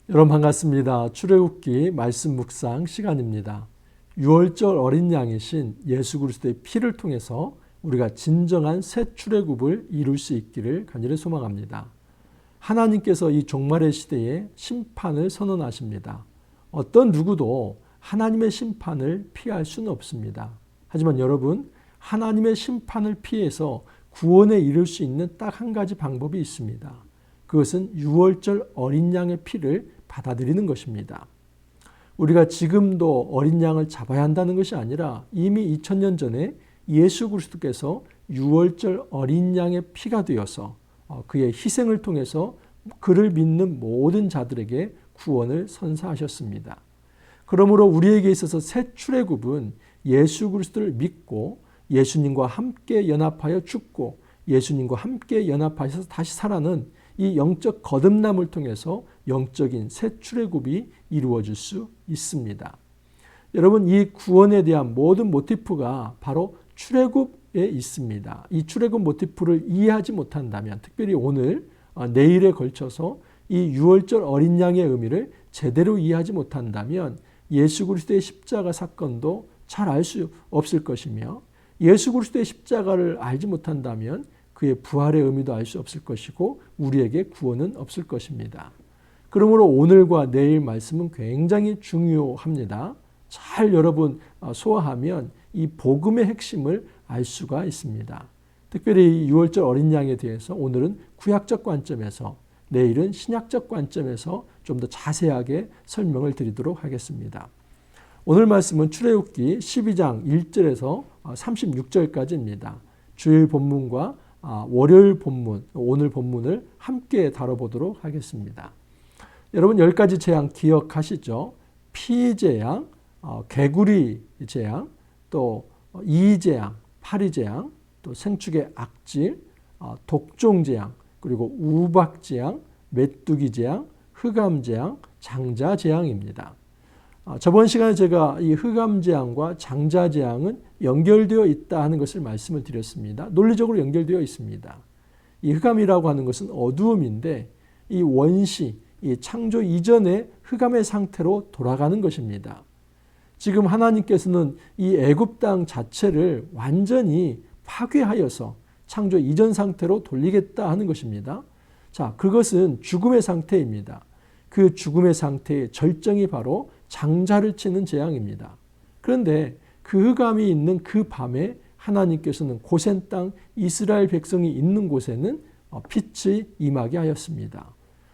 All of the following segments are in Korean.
여러분 반갑습니다. 출애굽기 말씀 묵상 시간입니다. 6월절 어린 양이신 예수 그리스도의 피를 통해서 우리가 진정한 새 출애굽을 이룰 수 있기를 간절히 소망합니다. 하나님께서 이 종말의 시대에 심판을 선언하십니다. 어떤 누구도 하나님의 심판을 피할 수는 없습니다. 하지만 여러분, 하나님의 심판을 피해서 구원에 이를 수 있는 딱 한 가지 방법이 있습니다. 그것은 6월절 어린 양의 피를 받아들이는 것입니다. 우리가 지금도 어린 양을 잡아야 한다는 것이 아니라 이미 2000년 전에 예수 그리스도께서 6월절 어린 양의 피가 되어서 그의 희생을 통해서 그를 믿는 모든 자들에게 구원을 선사하셨습니다. 그러므로 우리에게 있어서 새 출애굽은 예수 그리스도를 믿고 예수님과 함께 연합하여 죽고 예수님과 함께 연합하여서 다시 살아는 이 영적 거듭남을 통해서 영적인 새 출애굽이 이루어질 수 있습니다. 여러분, 이 구원에 대한 모든 모티프가 바로 출애굽에 있습니다. 이 출애굽 모티프를 이해하지 못한다면, 특별히 오늘 내일에 걸쳐서 이 6월절 어린 양의 의미를 제대로 이해하지 못한다면 예수 그리스도의 십자가 사건도 잘 알 수 없을 것이며, 예수 그리스도의 십자가를 알지 못한다면 그의 부활의 의미도 알 수 없을 것이고 우리에게 구원은 없을 것입니다. 그러므로 오늘과 내일 말씀은 굉장히 중요합니다. 잘 여러분 소화하면 이 복음의 핵심을 알 수가 있습니다. 특별히 이 6월절 어린 양에 대해서 오늘은 구약적 관점에서, 내일은 신약적 관점에서 좀 더 자세하게 설명을 드리도록 하겠습니다. 오늘 말씀은 출애굽기 12장 1절에서 36절까지입니다. 주일 본문과 월요일 본문, 오늘 본문을 함께 다뤄보도록 하겠습니다. 여러분 10가지 재앙 기억하시죠? 피재앙, 개구리 재앙, 또 이재앙, 파리재앙, 또 생축의 악질, 독종재앙, 그리고 우박재앙, 메뚜기재앙, 흑암재앙, 장자재앙입니다. 저번 시간에 제가 이 흑암재앙과 장자재앙은 연결되어 있다 하는 것을 말씀을 드렸습니다. 논리적으로 연결되어 있습니다. 이 흑암이라고 하는 것은 어두움인데 이 원시, 이 창조 이전의 흑암의 상태로 돌아가는 것입니다. 지금 하나님께서는 이 애굽 땅 자체를 완전히 파괴하여서 창조 이전 상태로 돌리겠다 하는 것입니다. 자, 그것은 죽음의 상태입니다. 그 죽음의 상태의 절정이 바로 장자를 치는 재앙입니다. 그런데 그 흑암이 있는 그 밤에 하나님께서는 고센 땅 이스라엘 백성이 있는 곳에는 빛이 임하게 하였습니다.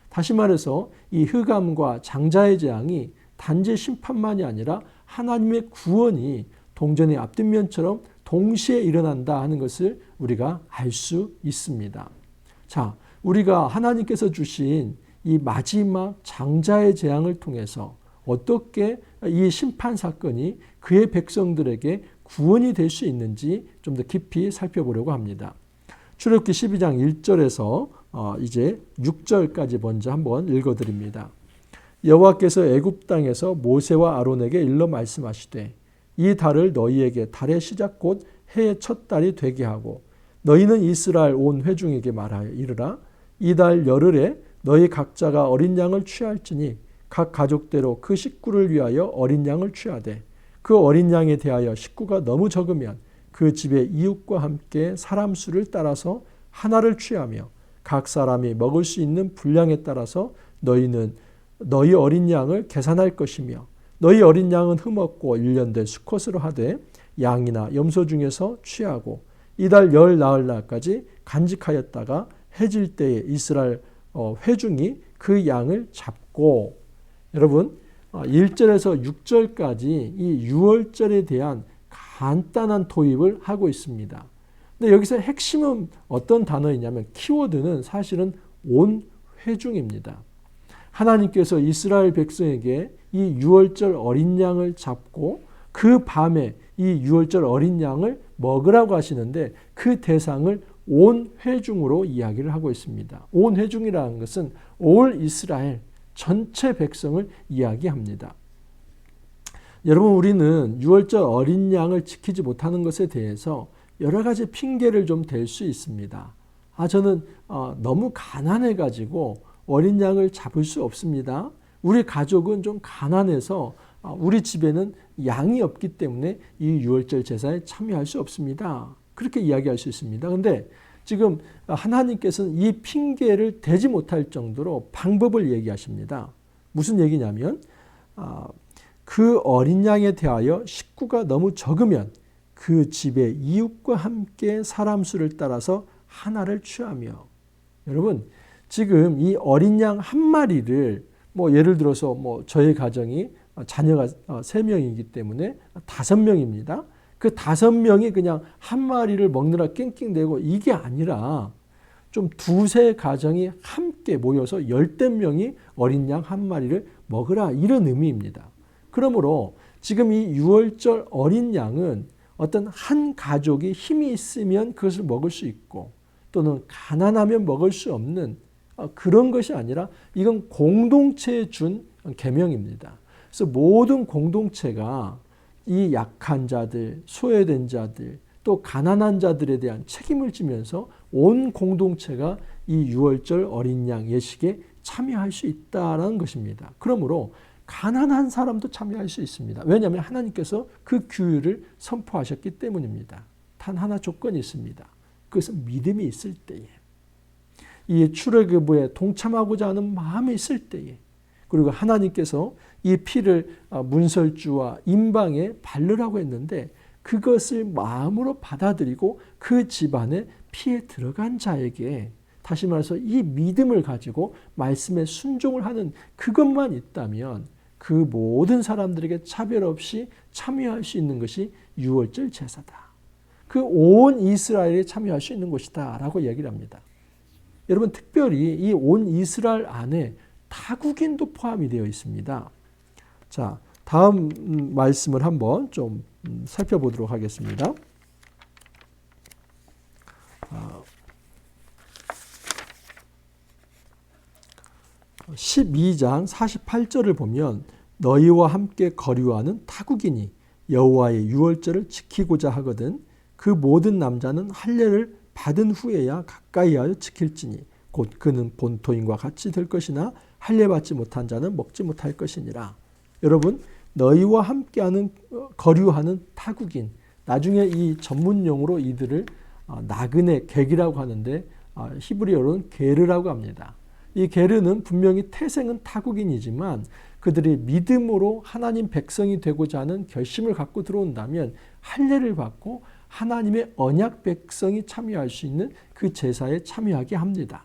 다시 말해서 이 흑암과 장자의 재앙이 단지 심판만이 아니라 하나님의 구원이 동전의 앞뒷면처럼 동시에 일어난다 하는 것을 우리가 알 수 있습니다. 자, 우리가 하나님께서 주신 이 마지막 장자의 재앙을 통해서 어떻게 이 심판 사건이 그의 백성들에게 구원이 될 수 있는지 좀 더 깊이 살펴보려고 합니다. 출애굽기 12장 1절에서 이제 6절까지 먼저 한번 읽어드립니다. 여호와께서 애굽 땅에서 모세와 아론에게 일러 말씀하시되 이 달을 너희에게 달의 시작 곧 해의 첫 달이 되게 하고 너희는 이스라엘 온 회중에게 말하여 이르라 이 달 열흘에 너희 각자가 어린 양을 취할지니 각 가족대로 그 식구를 위하여 어린 양을 취하되 그 어린 양에 대하여 식구가 너무 적으면 그 집의 이웃과 함께 사람 수를 따라서 하나를 취하며 각 사람이 먹을 수 있는 분량에 따라서 너희는 너희 어린 양을 계산할 것이며 너희 어린 양은 흠없고 1년 된 수컷으로 하되 양이나 염소 중에서 취하고 이달 열 나흘 날까지 간직하였다가 해질 때에 이스라엘 회중이 그 양을 잡고, 여러분 1절에서 6절까지 이 6월절에 대한 간단한 도입을 하고 있습니다. 근데 여기서 핵심은 어떤 단어이냐면 키워드는 사실은 온 회중입니다. 하나님께서 이스라엘 백성에게 이 6월절 어린 양을 잡고 그 밤에 이 6월절 어린 양을 먹으라고 하시는데 그 대상을 온 회중으로 이야기를 하고 있습니다. 온 회중이라는 것은 올 이스라엘 전체 백성을 이야기합니다. 여러분, 우리는 6월절 어린 양을 지키지 못하는 것에 대해서 여러 가지 핑계를 좀 댈 수 있습니다. 저는 너무 가난해가지고 어린 양을 잡을 수 없습니다. 우리 가족은 좀 가난해서 우리 집에는 양이 없기 때문에 이 유월절 제사에 참여할 수 없습니다. 그렇게 이야기할 수 있습니다. 그런데 지금 하나님께서는 이 핑계를 대지 못할 정도로 방법을 얘기하십니다. 무슨 얘기냐면 그 어린 양에 대하여 식구가 너무 적으면 그 집의 이웃과 함께 사람 수를 따라서 하나를 취하며, 여러분 지금 이 어린 양 한 마리를 예를 들어서 저희 가정이 자녀가 3명이기 때문에 5명입니다. 그 5명이 그냥 한 마리를 먹느라 낑낑대고 이게 아니라 좀 두세 가정이 함께 모여서 10명이 어린 양 한 마리를 먹으라, 이런 의미입니다. 그러므로 지금 이 유월절 어린 양은 어떤 한 가족이 힘이 있으면 그것을 먹을 수 있고 또는 가난하면 먹을 수 없는 그런 것이 아니라 이건 공동체에 준 계명입니다. 그래서 모든 공동체가 이 약한 자들, 소외된 자들, 또 가난한 자들에 대한 책임을 지면서 온 공동체가 이 유월절 어린 양 예식에 참여할 수 있다는 것입니다. 그러므로 가난한 사람도 참여할 수 있습니다. 왜냐하면 하나님께서 그 규율을 선포하셨기 때문입니다. 단 하나 조건이 있습니다. 그것은 믿음이 있을 때에, 이 출애굽에 동참하고자 하는 마음이 있을 때에, 그리고 하나님께서 이 피를 문설주와 임방에 바르라고 했는데 그것을 마음으로 받아들이고 그 집안에 피에 들어간 자에게, 다시 말해서 이 믿음을 가지고 말씀에 순종을 하는 그것만 있다면 그 모든 사람들에게 차별 없이 참여할 수 있는 것이 유월절 제사다. 그 온 이스라엘이 참여할 수 있는 것이다 라고 얘기를 합니다. 여러분 특별히 이 온 이스라엘 안에 타국인도 포함이 되어 있습니다. 자, 다음 말씀을 한번 좀 살펴보도록 하겠습니다. 12장 48절을 보면 너희와 함께 거류하는 타국인이 여호와의 유월절을 지키고자 하거든 그 모든 남자는 할례를 받은 후에야 가까이하여 지킬지니 곧 그는 본토인과 같이 될 것이나 할례 받지 못한 자는 먹지 못할 것이니라. 여러분 너희와 함께하는 거류하는 타국인, 나중에 이 전문용어로 이들을 나그네 객이라고 하는데 히브리어로는 게르라고 합니다. 이 게르는 분명히 태생은 타국인이지만 그들이 믿음으로 하나님 백성이 되고자 하는 결심을 갖고 들어온다면 할례를 받고 하나님의 언약 백성이 참여할 수 있는 그 제사에 참여하게 합니다.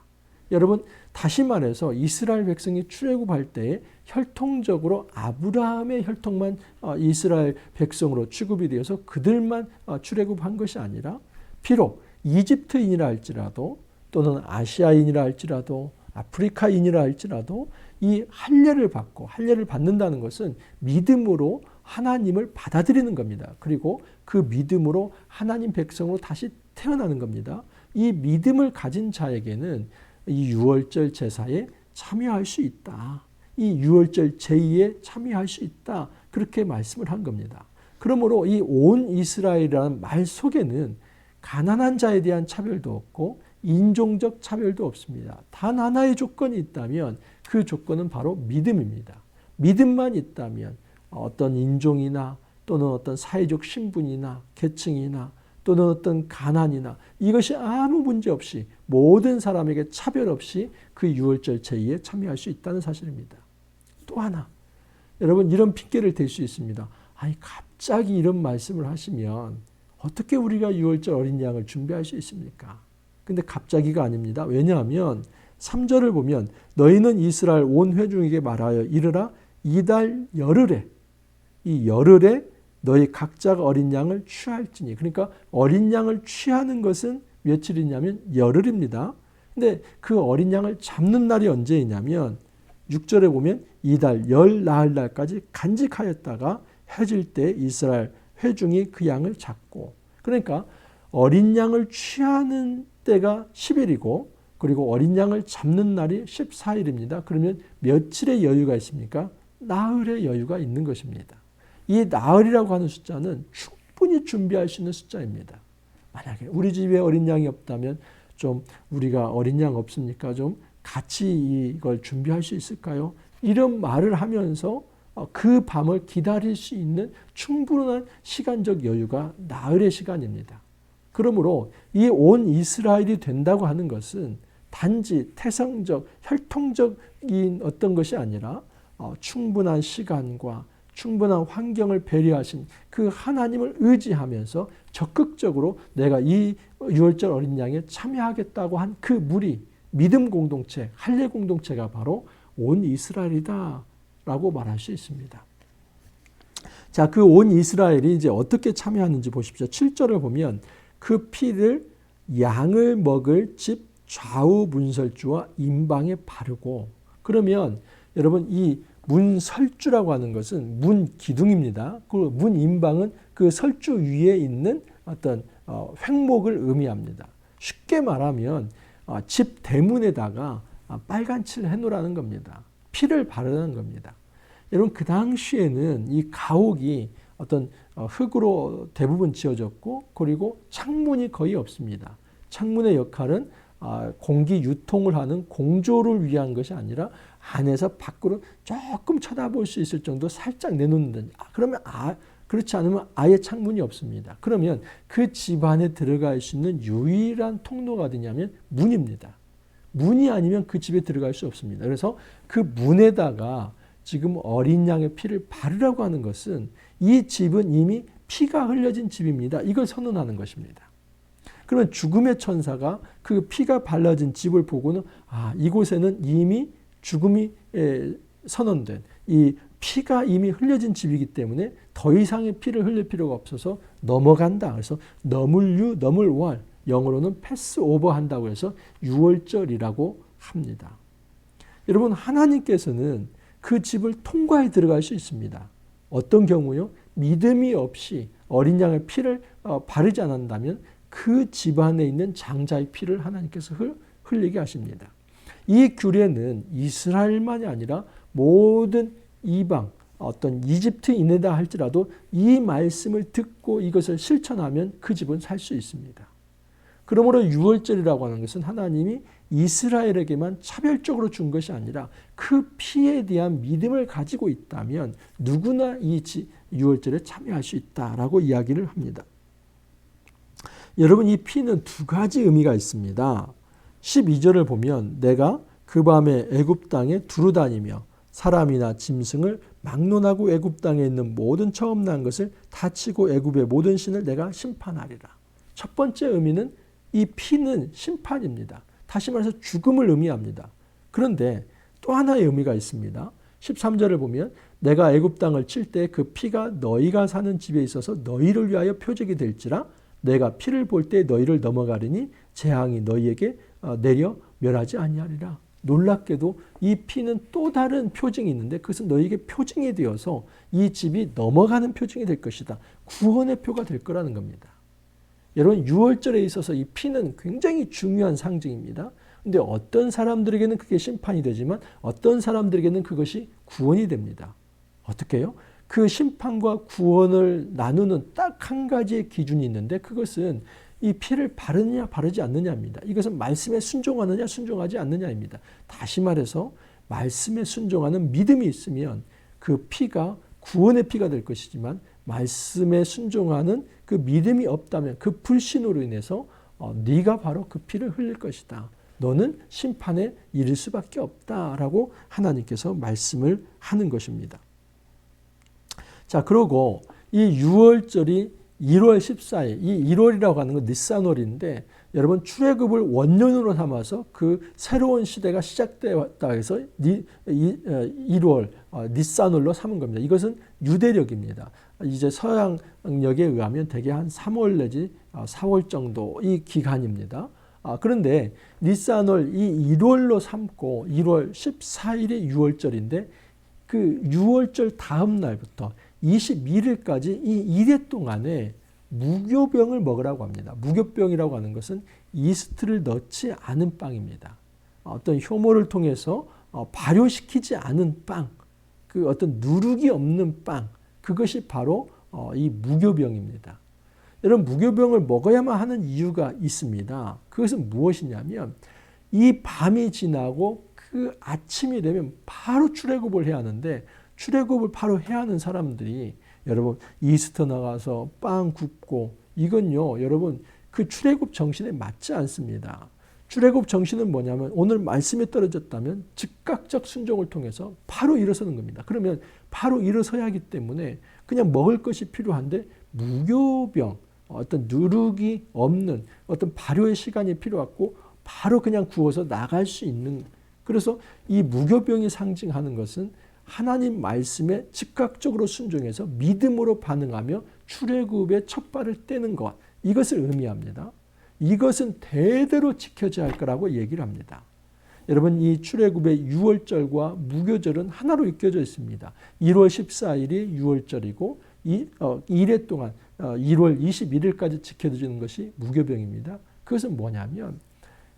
여러분 다시 말해서 이스라엘 백성이 출애굽할 때에 혈통적으로 아브라함의 혈통만 이스라엘 백성으로 취급이 되어서 그들만 출애굽한 것이 아니라 비록 이집트인이라 할지라도 또는 아시아인이라 할지라도 아프리카인이라 할지라도 이 할례를 받고, 할례를 받는다는 것은 믿음으로 하나님을 받아들이는 겁니다. 그리고 그 믿음으로 하나님 백성으로 다시 태어나는 겁니다. 이 믿음을 가진 자에게는 이 유월절 제사에 참여할 수 있다. 이 유월절 제의에 참여할 수 있다. 그렇게 말씀을 한 겁니다. 그러므로 이 온 이스라엘이라는 말 속에는 가난한 자에 대한 차별도 없고 인종적 차별도 없습니다. 단 하나의 조건이 있다면 그 조건은 바로 믿음입니다. 믿음만 있다면 어떤 인종이나 또는 어떤 사회적 신분이나 계층이나 또는 어떤 가난이나 이것이 아무 문제 없이 모든 사람에게 차별 없이 그 유월절 제의에 참여할 수 있다는 사실입니다. 또 하나, 여러분 이런 핑계를 댈 수 있습니다. 아니 갑자기 이런 말씀을 하시면 어떻게 우리가 유월절 어린 양을 준비할 수 있습니까? 근데 갑자기가 아닙니다. 왜냐하면 3절을 보면 너희는 이스라엘 온 회중에게 말하여 이르라 이달 열흘에, 이 열흘에 너희 각자가 어린 양을 취할지니, 그러니까 어린 양을 취하는 것은 며칠이냐면 열흘입니다. 근데 그 어린 양을 잡는 날이 언제이냐면 6절에 보면 이달 열 나흘날까지 간직하였다가 해질 때 이스라엘 회중이 그 양을 잡고, 그러니까 어린 양을 취하는 때가 10일이고 그리고 어린 양을 잡는 날이 14일입니다. 그러면 며칠의 여유가 있습니까? 나흘의 여유가 있는 것입니다. 이 나흘이라고 하는 숫자는 충분히 준비할 수 있는 숫자입니다. 만약에 우리 집에 어린 양이 없다면 좀 우리가 어린 양 없습니까? 좀 같이 이걸 준비할 수 있을까요? 이런 말을 하면서 그 밤을 기다릴 수 있는 충분한 시간적 여유가 나흘의 시간입니다. 그러므로 이 온 이스라엘이 된다고 하는 것은 단지 태생적, 혈통적인 어떤 것이 아니라 충분한 시간과 충분한 환경을 배려하신 그 하나님을 의지하면서 적극적으로 내가 이 유월절 어린 양에 참여하겠다고 한 그 무리, 믿음 공동체, 할례 공동체가 바로 온 이스라엘이다 라고 말할 수 있습니다. 자, 그 온 이스라엘이 이제 어떻게 참여하는지 보십시오. 7절을 보면 그 피를 양을 먹을 집 좌우 문설주와 임방에 바르고, 그러면 여러분 이 문설주라고 하는 것은 문 기둥입니다. 그 문 임방은 그 설주 위에 있는 어떤 횡목을 의미합니다. 쉽게 말하면 집 대문에다가 빨간 칠을 해놓으라는 겁니다. 피를 바르는 겁니다. 여러분 그 당시에는 이 가옥이 어떤 흙으로 대부분 지어졌고, 그리고 창문이 거의 없습니다. 창문의 역할은 공기 유통을 하는 공조를 위한 것이 아니라 안에서 밖으로 조금 쳐다볼 수 있을 정도 살짝 내놓는, 그러면 그렇지 않으면 아예 창문이 없습니다. 그러면 그 집 안에 들어갈 수 있는 유일한 통로가 어디냐면 문입니다. 문이 아니면 그 집에 들어갈 수 없습니다. 그래서 그 문에다가 지금 어린 양의 피를 바르라고 하는 것은 이 집은 이미 피가 흘려진 집입니다. 이걸 선언하는 것입니다. 그러면 죽음의 천사가 그 피가 발라진 집을 보고는 이곳에는 이미 죽음이 선언된 이 피가 이미 흘려진 집이기 때문에 더 이상의 피를 흘릴 필요가 없어서 넘어간다. 그래서 넘을 월, 영어로는 패스 오버 한다고 해서 유월절이라고 합니다. 여러분 하나님께서는 그 집을 통과해 들어갈 수 있습니다. 어떤 경우요? 믿음이 없이 어린 양의 피를 바르지 않는다면 그 집안에 있는 장자의 피를 하나님께서 흘리게 하십니다. 이 규례는 이스라엘만이 아니라 모든 이방, 어떤 이집트인이다 할지라도 이 말씀을 듣고 이것을 실천하면 그 집은 살 수 있습니다. 그러므로 유월절이라고 하는 것은 하나님이 이스라엘에게만 차별적으로 준 것이 아니라 그 피에 대한 믿음을 가지고 있다면 누구나 이 유월절에 참여할 수 있다라고 이야기를 합니다. 여러분 이 피는 두 가지 의미가 있습니다. 12절을 보면 내가 그 밤에 애굽 땅에 두루 다니며 사람이나 짐승을 막론하고 애굽 땅에 있는 모든 처음 난 것을 다치고 애굽의 모든 신을 내가 심판하리라. 첫 번째 의미는 이 피는 심판입니다. 다시 말해서 죽음을 의미합니다. 그런데 또 하나의 의미가 있습니다. 13절을 보면 내가 애굽 땅을 칠 때 그 피가 너희가 사는 집에 있어서 너희를 위하여 표적이 될지라 내가 피를 볼 때 너희를 넘어가리니 재앙이 너희에게 내려 멸하지 아니하리라. 놀랍게도 이 피는 또 다른 표징이 있는데 그것은 너희에게 표징이 되어서 이 집이 넘어가는 표징이 될 것이다. 구원의 표가 될 거라는 겁니다. 여러분 유월절에 있어서 이 피는 굉장히 중요한 상징입니다. 그런데 어떤 사람들에게는 그게 심판이 되지만 어떤 사람들에게는 그것이 구원이 됩니다. 어떻게 해요? 그 심판과 구원을 나누는 딱 한 가지의 기준이 있는데 그것은 이 피를 바르느냐 바르지 않느냐입니다. 이것은 말씀에 순종하느냐 순종하지 않느냐입니다. 다시 말해서 말씀에 순종하는 믿음이 있으면 그 피가 구원의 피가 될 것이지만 말씀에 순종하는 그 믿음이 없다면 그 불신으로 인해서 네가 바로 그 피를 흘릴 것이다. 너는 심판에 이를 수밖에 없다라고 하나님께서 말씀을 하는 것입니다. 자, 그리고 이 유월절이 1월 14일, 이 1월이라고 하는 건 니산월인데 여러분 출애굽을 원년으로 삼아서 그 새로운 시대가 시작되었다 해서 1월 니산월로 삼은 겁니다. 이것은 유대력입니다. 이제 서양력에 의하면 대개 한 3월 내지 4월 정도 이 기간입니다. 그런데 니산월 이 1월로 삼고 1월 14일이 유월절인데 그 유월절 다음 날부터 21일까지 이 2대 동안에 무교병을 먹으라고 합니다. 무교병이라고 하는 것은 이스트를 넣지 않은 빵입니다. 어떤 효모를 통해서 발효시키지 않은 빵, 그 어떤 누룩이 없는 빵, 그것이 바로 이 무교병입니다. 여러분 무교병을 먹어야만 하는 이유가 있습니다. 그것은 무엇이냐면 이 밤이 지나고 그 아침이 되면 바로 출애굽을 해야 하는데 출애굽을 바로 해야 하는 사람들이 여러분 이스터 나가서 빵 굽고 이건요 여러분 그 출애굽 정신에 맞지 않습니다. 출애굽 정신은 뭐냐면 오늘 말씀에 떨어졌다면 즉각적 순종을 통해서 바로 일어서는 겁니다. 그러면 바로 일어서야 하기 때문에 그냥 먹을 것이 필요한데 무교병 어떤 누룩이 없는 어떤 발효의 시간이 필요하고 바로 그냥 구워서 나갈 수 있는 그래서 이 무교병이 상징하는 것은 하나님 말씀에 즉각적으로 순종해서 믿음으로 반응하며 출애굽의 첫 발을 떼는 것 이것을 의미합니다. 이것은 대대로 지켜져야 할 거라고 얘기를 합니다. 여러분 이 출애굽의 유월절과 무교절은 하나로 엮여져 있습니다. 1월 14일이 유월절이고 1회 동안 1월 21일까지 지켜지는 것이 무교병입니다. 그것은 뭐냐면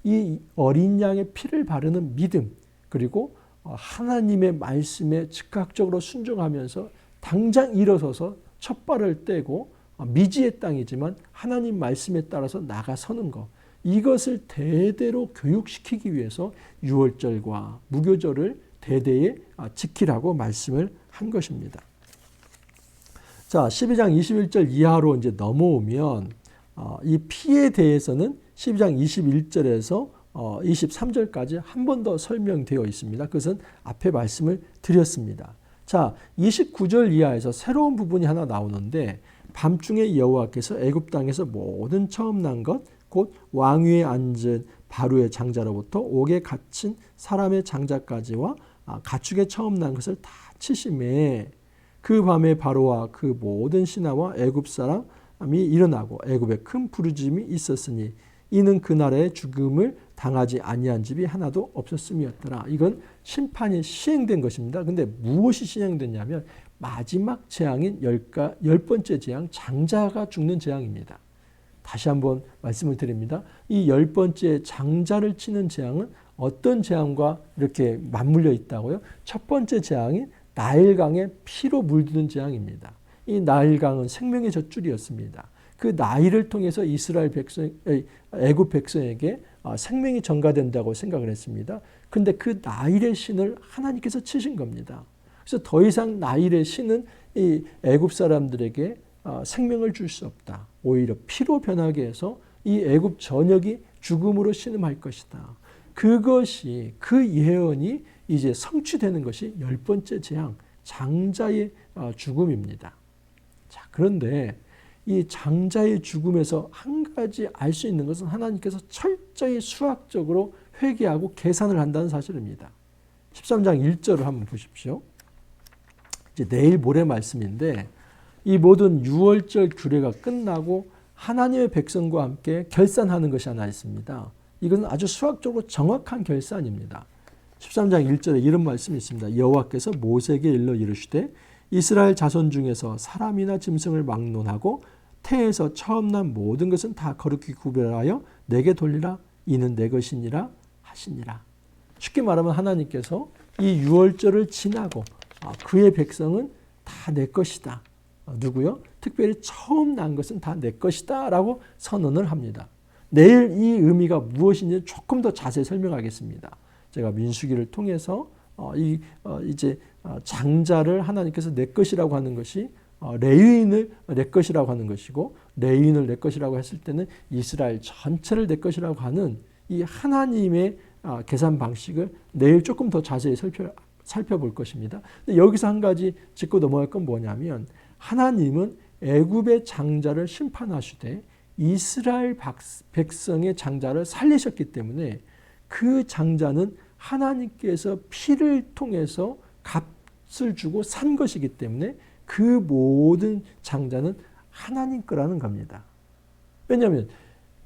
이 어린 양의 피를 바르는 믿음 그리고 하나님의 말씀에 즉각적으로 순종하면서 당장 일어서서 첫 발을 떼고 미지의 땅이지만 하나님 말씀에 따라서 나가서는 것 이것을 대대로 교육시키기 위해서 유월절과 무교절을 대대에 지키라고 말씀을 한 것입니다. 자, 12장 21절 이하로 이제 넘어오면 이 피에 대해서는 12장 21절에서 23절까지 한 번 더 설명되어 있습니다. 그것은 앞에 말씀을 드렸습니다. 자, 29절 이하에서 새로운 부분이 하나 나오는데 밤중에 여호와께서 애굽 땅에서 모든 처음 난 것 곧 왕위에 앉은 바로의 장자로부터 옥에 갇힌 사람의 장자까지와 가축의 처음 난 것을 다 치심에 그 밤에 바로와 그 모든 신하와 애굽 사람이 일어나고 애굽에 큰 부르짖음이 있었으니 이는 그날의 죽음을 당하지 아니한 집이 하나도 없었음이었더라. 이건 심판이 시행된 것입니다. 근데 무엇이 시행됐냐면 마지막 재앙인 10번째 재앙 장자가 죽는 재앙입니다. 다시 한번 말씀을 드립니다. 이 10번째 장자를 치는 재앙은 어떤 재앙과 이렇게 맞물려 있다고요? 첫 번째 재앙인 나일강의 피로 물드는 재앙입니다. 이 나일강은 생명의 젖줄이었습니다. 그 나일을 통해서 이스라엘 백성, 애굽 백성에게 생명이 전가된다고 생각을 했습니다. 그런데 그 나일의 신을 하나님께서 치신 겁니다. 그래서 더 이상 나일의 신은 이 애굽 사람들에게 생명을 줄 수 없다. 오히려 피로 변하게 해서 이 애굽 전역이 죽음으로 신음할 것이다. 그것이 그 예언이 이제 성취되는 것이 10번째 재앙, 장자의 죽음입니다. 자, 그런데 이 장자의 죽음에서 한 가지 알 수 있는 것은 하나님께서 철저히 수학적으로 회계하고 계산을 한다는 사실입니다. 13장 1절을 한번 보십시오. 이제 내일 모레 말씀인데 이 모든 유월절 규례가 끝나고 하나님의 백성과 함께 결산하는 것이 하나 있습니다. 이것은 아주 수학적으로 정확한 결산입니다. 13장 1절에 이런 말씀이 있습니다. 여호와께서 모세에게 일러 이르시되 이스라엘 자손 중에서 사람이나 짐승을 막론하고 태에서 처음 난 모든 것은 다 거룩히 구별하여 내게 돌리라. 이는 내 것이니라 하시니라. 쉽게 말하면 하나님께서 이 유월절을 지나고 그의 백성은 다 내 것이다. 누구요? 특별히 처음 난 것은 다 내 것이다 라고 선언을 합니다. 내일 이 의미가 무엇인지 조금 더 자세히 설명하겠습니다. 제가 민수기를 통해서 이제 장자를 하나님께서 내 것이라고 하는 것이 레위인을 내 것이라고 하는 것이고 레위인을 내 것이라고 했을 때는 이스라엘 전체를 내 것이라고 하는 이 하나님의 계산 방식을 내일 조금 더 자세히 살펴볼 것입니다. 근데 여기서 한 가지 짚고 넘어갈 건 뭐냐면 하나님은 애굽의 장자를 심판하시되 이스라엘 백성의 장자를 살리셨기 때문에 그 장자는 하나님께서 피를 통해서 값을 주고 산 것이기 때문에 그 모든 장자는 하나님 거라는 겁니다. 왜냐하면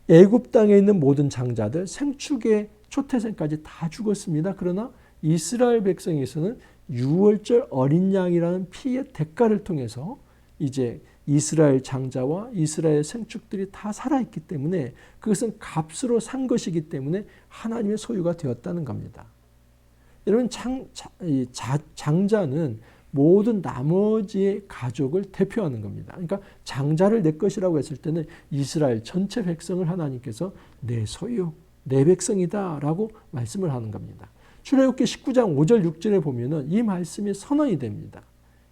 애굽 땅에 있는 모든 장자들 생축의 초태생까지 다 죽었습니다. 그러나 이스라엘 백성에서는 유월절 어린 양이라는 피의 대가를 통해서 이제 이스라엘 장자와 이스라엘 생축들이 다 살아있기 때문에 그것은 값으로 산 것이기 때문에 하나님의 소유가 되었다는 겁니다. 여러분 장자는 모든 나머지의 가족을 대표하는 겁니다. 그러니까 장자를 내 것이라고 했을 때는 이스라엘 전체 백성을 하나님께서 내 소유, 내 백성이다 라고 말씀을 하는 겁니다. 출애굽기 19장 5절 6절에 보면은 이 말씀이 선언이 됩니다.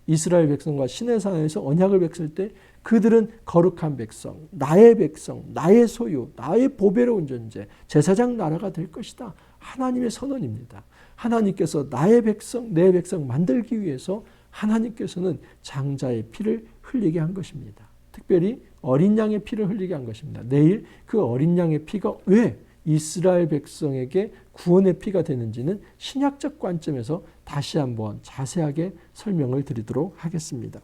이스라엘 백성과 시내산에서 언약을 맺을 때 그들은 거룩한 백성, 나의 소유, 나의 보배로운 존재, 제사장 나라가 될 것이다. 하나님의 선언입니다. 하나님께서 나의 백성, 내 백성 만들기 위해서 하나님께서는 장자의 피를 흘리게 한 것입니다. 특별히 어린 양의 피를 흘리게 한 것입니다. 내일 그 어린 양의 피가 왜 이스라엘 백성에게 구원의 피가 되는지는 신약적 관점에서 다시 한번 자세하게 설명을 드리도록 하겠습니다.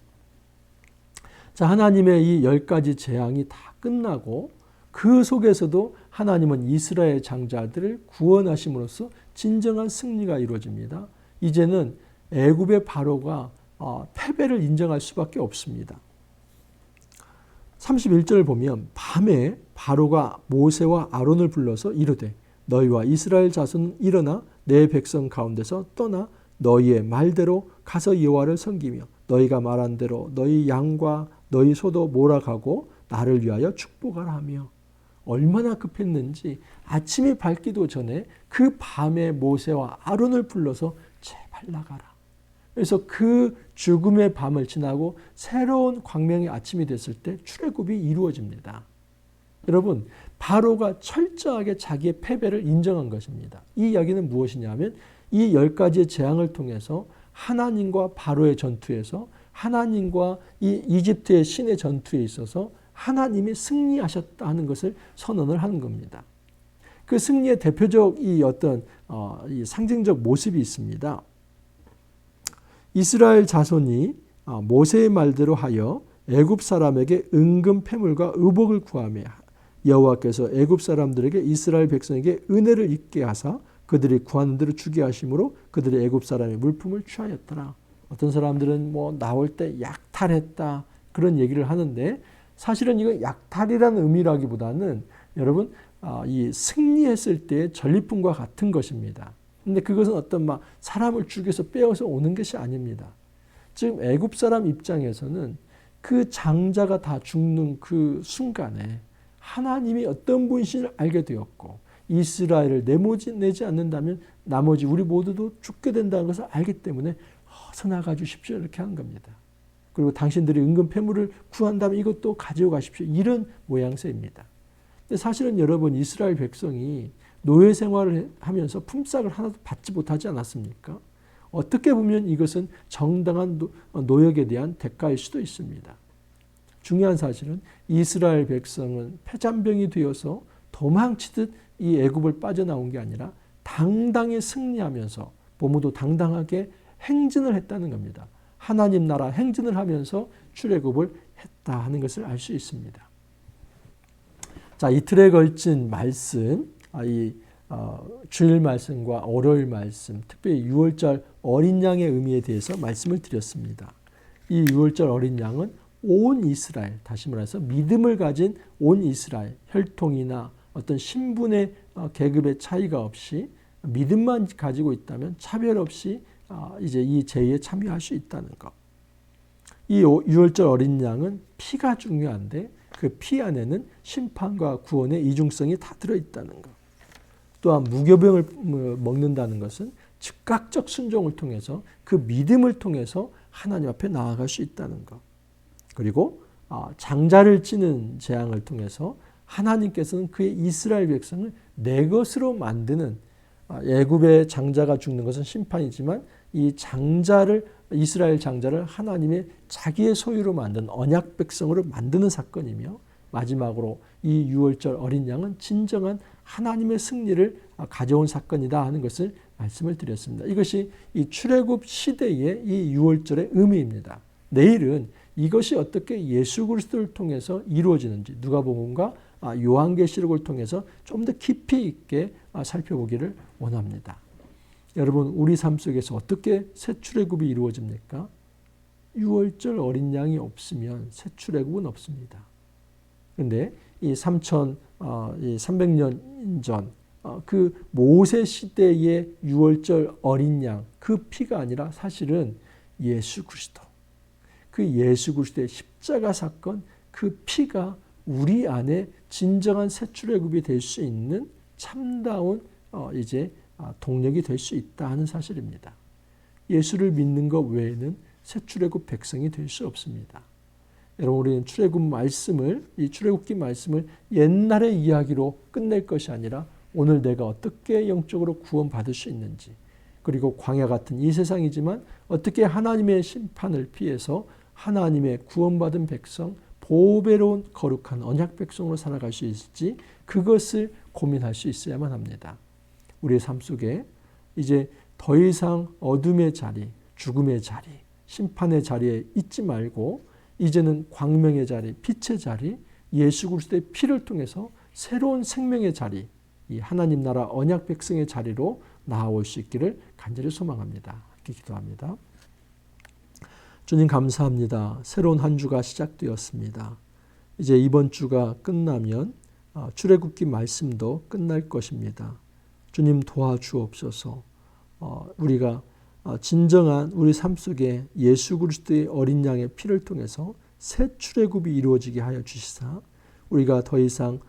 자, 하나님의 이 10가지 재앙이 다 끝나고 그 속에서도 하나님은 이스라엘 장자들을 구원하심으로써 진정한 승리가 이루어집니다. 이제는 애굽의 바로가 패배를 인정할 수밖에 없습니다. 31절을 보면 밤에 바로가 모세와 아론을 불러서 이르되 너희와 이스라엘 자손은 일어나 내 백성 가운데서 떠나 너희의 말대로 가서 여호와를 섬기며 너희가 말한 대로 너희 양과 너희 소도 몰아가고 나를 위하여 축복하라 하며 얼마나 급했는지 아침이 밝기도 전에 그 밤에 모세와 아론을 불러서 제발 나가라. 그래서 그 죽음의 밤을 지나고 새로운 광명의 아침이 됐을 때 출애굽이 이루어집니다. 여러분, 바로가 철저하게 자기의 패배를 인정한 것입니다. 이 이야기는 무엇이냐면 이 10가지의 재앙을 통해서 하나님과 바로의 전투에서 하나님과 이 이집트의 신의 전투에 있어서 하나님이 승리하셨다 하는 것을 선언을 하는 겁니다. 그 승리의 대표적 이 어떤 이 상징적 모습이 있습니다. 이스라엘 자손이 모세의 말대로 하여 애굽 사람에게 은금 패물과 의복을 구하며 여호와께서 애굽 사람들에게 이스라엘 백성에게 은혜를 입게 하사 그들이 구하는 대로 주게 하심으로 그들이 애굽 사람의 물품을 취하였더라. 어떤 사람들은 뭐 나올 때 약탈했다 그런 얘기를 하는데 사실은 이건 약탈이라는 의미라기보다는 여러분 이 승리했을 때의 전리품과 같은 것입니다. 근데 그것은 어떤 막 사람을 죽여서 빼어서 오는 것이 아닙니다. 지금 애굽 사람 입장에서는 그 장자가 다 죽는 그 순간에 하나님이 어떤 분이신지를 알게 되었고 이스라엘을 내지 않는다면 나머지 우리 모두도 죽게 된다는 것을 알기 때문에 어서 나가 주십시오 이렇게 한 겁니다. 그리고 당신들이 은금 패물을 구한다면 이것도 가지고 가십시오 이런 모양새입니다. 근데 사실은 여러분 이스라엘 백성이 노예 생활을 하면서 품삯을 하나도 받지 못하지 않았습니까? 어떻게 보면 이것은 정당한 노역에 대한 대가일 수도 있습니다. 중요한 사실은 이스라엘 백성은 패잔병이 되어서 도망치듯 이 애굽을 빠져나온 게 아니라 당당히 승리하면서 보무도 당당하게 행진을 했다는 겁니다. 하나님 나라 행진을 하면서 출애굽을 했다 하는 것을 알 수 있습니다. 자, 이틀에 걸친 말씀, 주일 말씀과 월요일 말씀, 특별히 6월절 어린 양의 의미에 대해서 말씀을 드렸습니다. 이 6월절 어린 양은 온 이스라엘, 다시 말해서 믿음을 가진 온 이스라엘, 혈통이나 어떤 신분의 계급의 차이가 없이 믿음만 가지고 있다면 차별 없이 이제 이 제의에 참여할 수 있다는 것. 이 6월절 어린 양은 피가 중요한데 그 피 안에는 심판과 구원의 이중성이 다 들어있다는 것. 또한 무교병을 먹는다는 것은 즉각적 순종을 통해서 그 믿음을 통해서 하나님 앞에 나아갈 수 있다는 것. 그리고 장자를 찌는 재앙을 통해서 하나님께서는 그의 이스라엘 백성을 내 것으로 만드는 애굽의 장자가 죽는 것은 심판이지만 이 이스라엘 장자를 하나님의 자기의 소유로 만든 언약 백성으로 만드는 사건이며 마지막으로 이 6월절 어린 양은 진정한 하나님의 승리를 가져온 사건이다 하는 것을 말씀을 드렸습니다. 이것이 이 출애굽 시대의 이 6월절의 의미입니다. 내일은 이것이 어떻게 예수 그리스도를 통해서 이루어지는지 누가복음과 요한계시록을 통해서 좀 더 깊이 있게 살펴보기를 원합니다. 여러분 우리 삶 속에서 어떻게 새 출애굽이 이루어집니까? 6월절 어린 양이 없으면 새 출애굽은 없습니다. 그런데 이 300년 전 그 모세 시대의 6월절 어린 양 그 피가 아니라 사실은 예수 그리스도 그 예수 그리스도의 십자가 사건 그 피가 우리 안에 진정한 새 출애굽이 될 수 있는 참다운 이제 동력이 될 수 있다 하는 사실입니다. 예수를 믿는 것 외에는 새 출애굽 백성이 될 수 없습니다. 여러분, 우리는 이 출애굽기 말씀을 옛날의 이야기로 끝낼 것이 아니라 오늘 내가 어떻게 영적으로 구원받을 수 있는지, 그리고 광야 같은 이 세상이지만 어떻게 하나님의 심판을 피해서 하나님의 구원받은 백성, 보배로운 거룩한 언약 백성으로 살아갈 수 있을지, 그것을 고민할 수 있어야만 합니다. 우리의 삶 속에 이제 더 이상 어둠의 자리, 죽음의 자리, 심판의 자리에 있지 말고 이제는 광명의 자리, 빛의 자리, 예수 그리스도의 피를 통해서 새로운 생명의 자리, 이 하나님 나라 언약 백성의 자리로 나아올 수 있기를 간절히 소망합니다. 함께 기도합니다. 주님 감사합니다. 새로운 한 주가 시작되었습니다. 이제 이번 주가 끝나면 출애굽기 말씀도 끝날 것입니다. 주님 도와주옵소서. 우리가 진정한 우리 삶 속에 예수 그리스도의 어린 양의 피를 통해서 새 출애굽이 이루어지게 하여 주시사 우리가 더 이상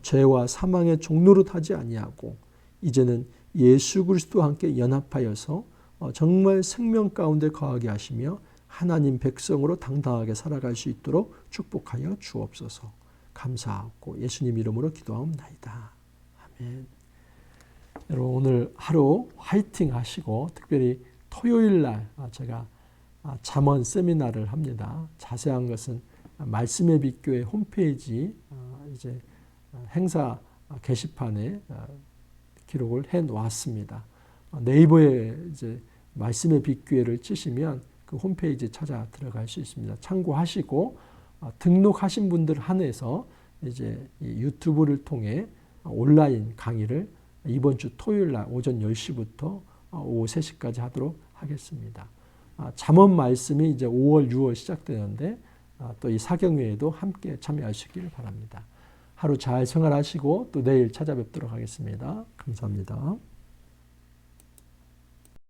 죄와 사망의 종노릇 하지 아니하고 이제는 예수 그리스도와 함께 연합하여서 정말 생명 가운데 거하게 하시며 하나님 백성으로 당당하게 살아갈 수 있도록 축복하여 주옵소서. 감사하고 예수님 이름으로 기도하옵나이다. 아멘. 여러분, 오늘 하루 화이팅 하시고, 특별히 토요일 날 제가 잠언 세미나를 합니다. 자세한 것은 말씀의 빛교회 홈페이지 이제 행사 게시판에 기록을 해 놓았습니다. 네이버에 이제 말씀의 빛교회를 치시면 그 홈페이지에 찾아 들어갈 수 있습니다. 참고하시고 등록하신 분들 한해서 이제 유튜브를 통해 온라인 강의를 이번 주 토요일 날 오전 10시부터 오후 3시까지 하도록 하겠습니다. 잠언 말씀이 이제 5월, 6월 시작되는데 또 이 사경회에도 함께 참여하시길 바랍니다. 하루 잘 생활하시고 또 내일 찾아뵙도록 하겠습니다. 감사합니다.